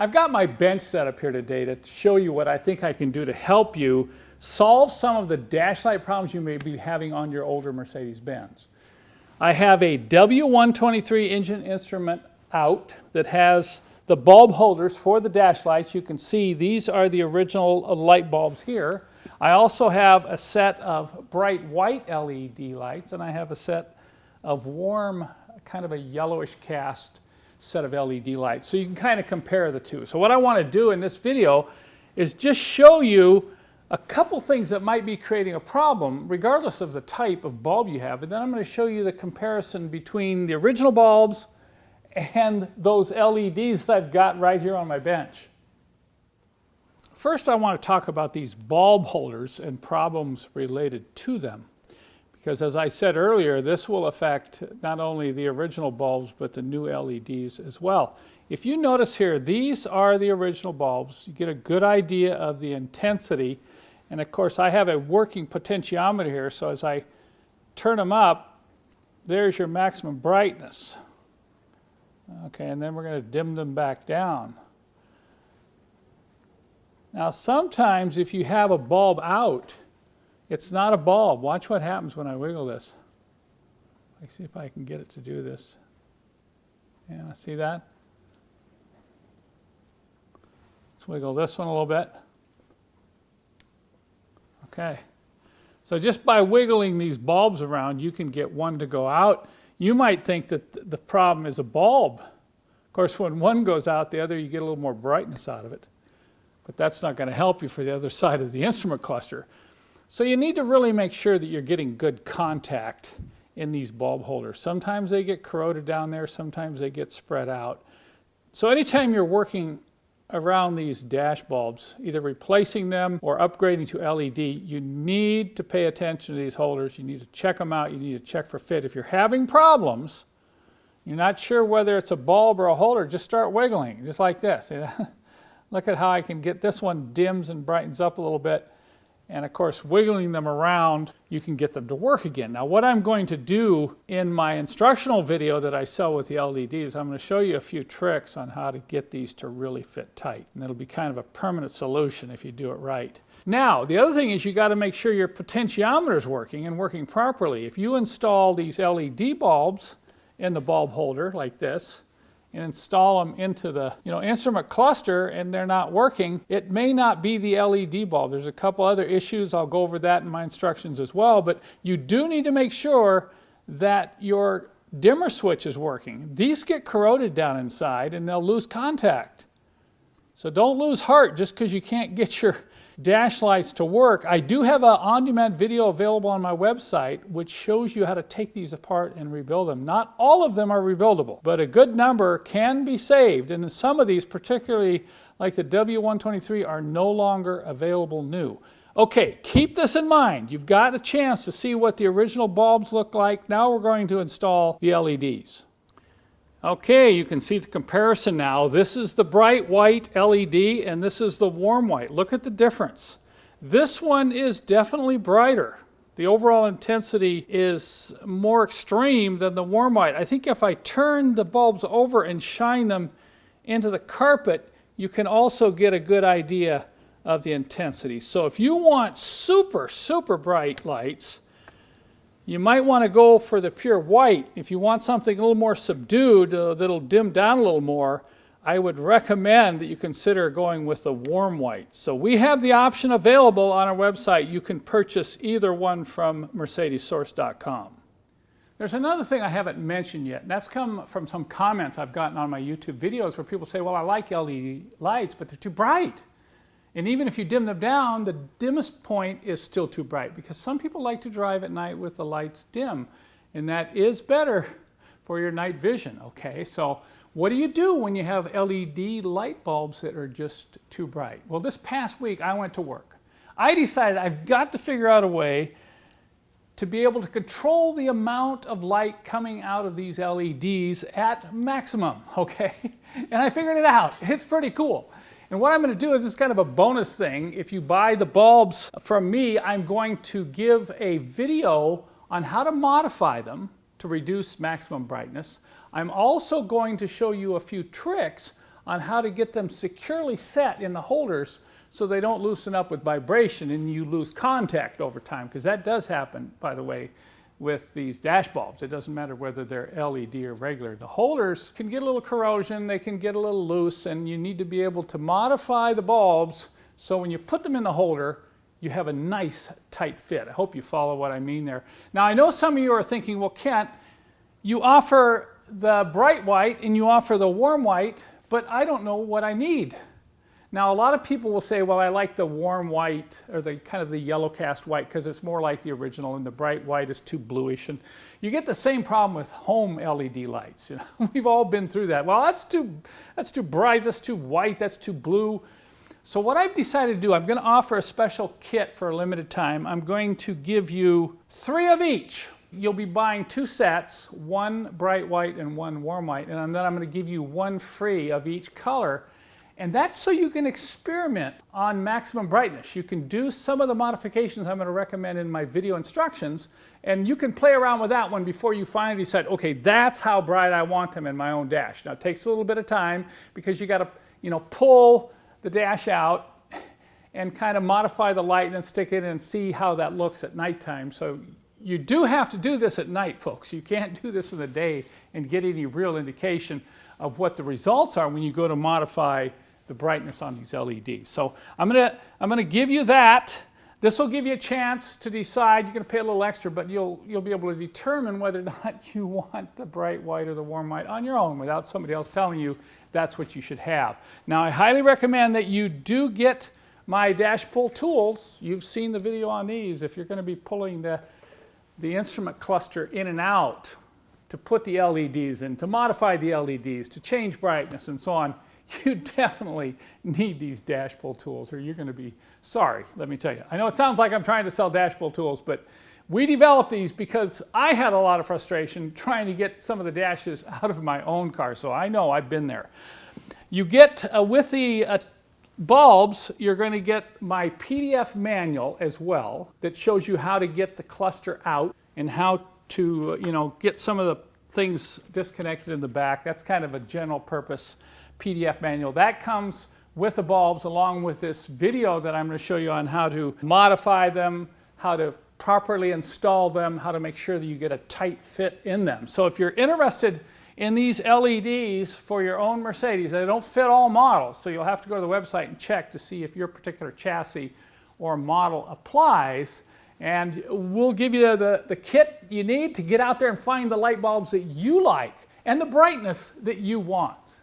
I've got my bench set up here today to show you what I think I can do to help you solve some of the dash light problems you may be having on your older Mercedes-Benz. I have a W123 engine instrument out that has the bulb holders for the dash lights. You can see these are the original light bulbs here. I also have a set of bright white LED lights, and I have a set of warm, kind of a yellowish cast set of LED lights. So you can kind of compare the two. So what I want to do in this video is just show you a couple things that might be creating a problem regardless of the type of bulb you have. And then I'm going to show you the comparison between the original bulbs and those LEDs that I've got right here on my bench. First, I want to talk about these bulb holders and problems related to them. Because as I said earlier, this will affect not only the original bulbs, but the new LEDs as well. If you notice here, these are the original bulbs. You get a good idea of the intensity. And of course, I have a working potentiometer here, so as I turn them up, there's your maximum brightness. Okay, and then we're going to dim them back down. Now, sometimes if you have a bulb out, it's not a bulb. Watch what happens when I wiggle this. Let's see if I can get it to do this. Yeah, see that? Let's wiggle this one a little bit. Okay. So just by wiggling these bulbs around, you can get one to go out. You might think that the problem is a bulb. Of course, when one goes out, the other, you get a little more brightness out of it. But that's not going to help you for the other side of the instrument cluster. So you need to really make sure that you're getting good contact in these bulb holders. Sometimes they get corroded down there, sometimes they get spread out. So anytime you're working around these dash bulbs, either replacing them or upgrading to LED, you need to pay attention to these holders. You need to check them out. You need to check for fit. If you're having problems, you're not sure whether it's a bulb or a holder, just start wiggling, just like this. Look at how I can get this one dims and brightens up a little bit. And of course, wiggling them around, you can get them to work again. Now, what I'm going to do in my instructional video that I sell with the LEDs, I'm going to show you a few tricks on how to get these to really fit tight. And it'll be kind of a permanent solution if you do it right. Now, the other thing is you got to make sure your potentiometer is working and working properly. If you install these LED bulbs in the bulb holder like this, and install them into the instrument cluster and they're not working, it may not be the LED bulb. There's a couple other issues. I'll go over that in my instructions as well, but you do need to make sure that your dimmer switch is working. These get corroded down inside and they'll lose contact. So don't lose heart just because you can't get your dash lights to work. I do have an on-demand video available on my website which shows you how to take these apart and rebuild them. Not all of them are rebuildable, but a good number can be saved, and some of these, particularly like the W123, are no longer available new. Okay, keep this in mind. You've got a chance to see what the original bulbs look like. Now we're going to install the LEDs. Okay, you can see the comparison now. This is the bright white LED and this is the warm white. Look at the difference. This one is definitely brighter. The overall intensity is more extreme than the warm white. I think if I turn the bulbs over and shine them into the carpet, you can also get a good idea of the intensity. So if you want super, super bright lights, you might want to go for the pure white. If you want something a little more subdued, that'll dim down a little more, I would recommend that you consider going with the warm white. So we have the option available on our website. You can purchase either one from MercedesSource.com. There's another thing I haven't mentioned yet, and that's come from some comments I've gotten on my YouTube videos where people say, well, I like LED lights, but they're too bright. And even if you dim them down, the dimmest point is still too bright because some people like to drive at night with the lights dim, and that is better for your night vision. Okay, so what do you do when you have LED light bulbs that are just too bright? Well, this past week I went to work. I decided I've got to figure out a way to be able to control the amount of light coming out of these LEDs at maximum, okay? And I figured it out. It's pretty cool. And what I'm going to do is, it's kind of a bonus thing. If you buy the bulbs from me, I'm going to give a video on how to modify them to reduce maximum brightness. I'm also going to show you a few tricks on how to get them securely set in the holders so they don't loosen up with vibration and you lose contact over time, because that does happen, by the way, with these dash bulbs. It doesn't matter whether they're LED or regular. The holders can get a little corrosion, they can get a little loose, and you need to be able to modify the bulbs so when you put them in the holder, you have a nice tight fit. I hope you follow what I mean there. Now I know some of you are thinking, well, Kent, you offer the bright white and you offer the warm white, but I don't know what I need. Now a lot of people will say, well, I like the warm white or the kind of the yellow cast white because it's more like the original, and the bright white is too bluish. And you get the same problem with home LED lights. You know, we've all been through that. Well, that's too bright, that's too white, that's too blue. So what I've decided to do, I'm going to offer a special kit for a limited time. I'm going to give you 3 of each. You'll be buying 2 sets, 1 bright white and 1 warm white, and then I'm going to give you 1 free of each color. And that's so you can experiment on maximum brightness. You can do some of the modifications I'm going to recommend in my video instructions, and you can play around with that one before you finally decide, okay, that's how bright I want them in my own dash. Now it takes a little bit of time because you got to, you know, pull the dash out and kind of modify the light and then stick it in and see how that looks at nighttime. So you do have to do this at night, folks. You can't do this in the day and get any real indication of what the results are when you go to modify the brightness on these LEDs. So I'm gonna give you that. This will give you a chance to decide. You're gonna pay a little extra, but you'll be able to determine whether or not you want the bright white or the warm white on your own without somebody else telling you that's what you should have. Now I highly recommend that you do get my dash pull tools. You've seen the video on these. If you're gonna be pulling the instrument cluster in and out to put the LEDs in, to modify the LEDs, to change brightness and so on, you definitely need these dash pull tools or you're going to be sorry, let me tell you. I know it sounds like I'm trying to sell dash pull tools, but we developed these because I had a lot of frustration trying to get some of the dashes out of my own car, so I know I've been there. You get, with the bulbs, you're going to get my PDF manual as well that shows you how to get the cluster out and how to, you know, get some of the things disconnected in the back. That's kind of a general purpose PDF manual. That comes with the bulbs along with this video that I'm going to show you on how to modify them, how to properly install them, how to make sure that you get a tight fit in them. So if you're interested in these LEDs for your own Mercedes, they don't fit all models, so you'll have to go to the website and check to see if your particular chassis or model applies. And we'll give you the kit you need to get out there and find the light bulbs that you like and the brightness that you want.